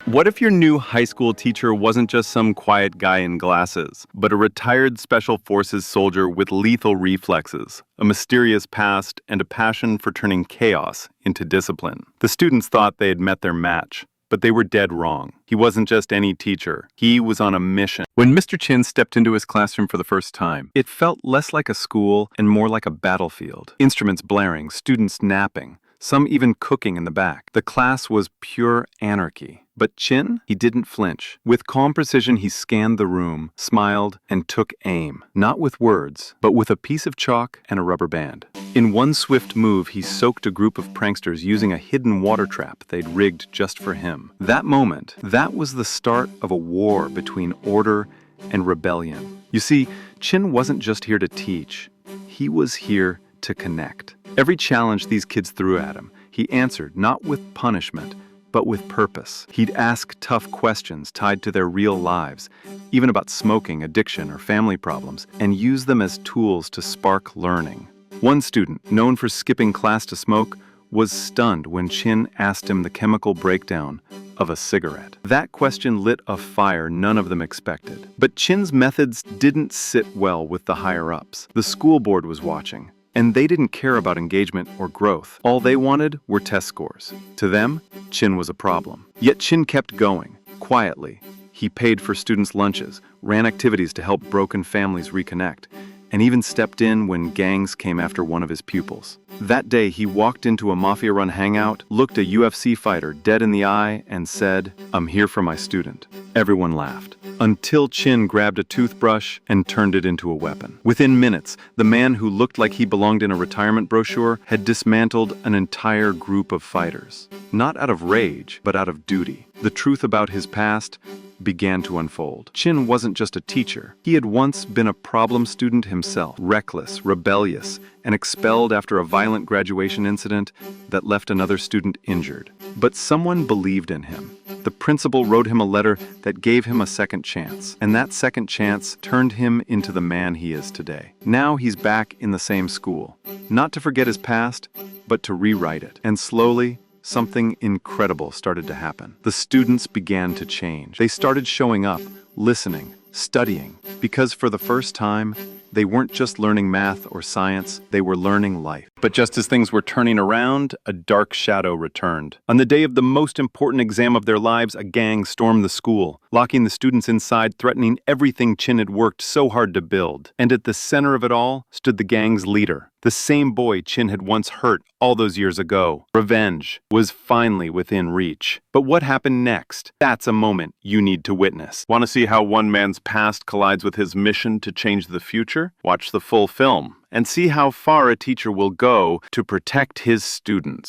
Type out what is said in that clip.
What if your new high school teacher wasn't just some quiet guy in glasses, but a retired Special Forces soldier with lethal reflexes, a mysterious past, and a passion for turning chaos into discipline? The students thought they had met their match, but they were dead wrong. He wasn't just any teacher. He was on a mission. When Mr. Chin stepped into his classroom for the first time, it felt less like a school and more like a battlefield. Instruments blaring, students napping, some even cooking in the back. The class was pure anarchy. But Chin, he didn't flinch. With calm precision, he scanned the room, smiled, and took aim. Not with words, but with a piece of chalk and a rubber band. In one swift move, he soaked a group of pranksters using a hidden water trap they'd rigged just for him. That moment, that was the start of a war between order and rebellion. You see, Chin wasn't just here to teach. He was here to connect. Every challenge these kids threw at him, he answered not with punishment, but with purpose. He'd ask tough questions tied to their real lives, even about smoking, addiction, or family problems, and use them as tools to spark learning. One student, known for skipping class to smoke, was stunned when Chin asked him the chemical breakdown of a cigarette. That question lit a fire none of them expected. But Chin's methods didn't sit well with the higher-ups. The school board was watching, and they didn't care about engagement or growth. All they wanted were test scores. To them, Chin was a problem. Yet Chin kept going, quietly. He paid for students' lunches, ran activities to help broken families reconnect, and even stepped in when gangs came after one of his pupils. That day, he walked into a mafia-run hangout, looked a UFC fighter dead in the eye, and said, "I'm here for my student." Everyone laughed, until Chin grabbed a toothbrush and turned it into a weapon. Within minutes, the man who looked like he belonged in a retirement brochure had dismantled an entire group of fighters. Not out of rage, but out of duty. The truth about his past began to unfold. Chin wasn't just a teacher. He had once been a problem student himself, reckless, rebellious, and expelled after a violent graduation incident that left another student injured. But someone believed in him. The principal wrote him a letter that gave him a second chance, and that second chance turned him into the man he is today. Now he's back in the same school, not to forget his past, but to rewrite it. And slowly, something incredible started to happen. The students began to change. They started showing up, listening, studying, because for the first time, they weren't just learning math or science, they were learning life. But just as things were turning around, a dark shadow returned. On the day of the most important exam of their lives, a gang stormed the school, locking the students inside, threatening everything Chin had worked so hard to build. And at the center of it all stood the gang's leader, the same boy Chin had once hurt all those years ago. Revenge was finally within reach. But what happened next? That's a moment you need to witness. Want to see how one man's past collides with his mission to change the future? Watch the full film and see how far a teacher will go to protect his students.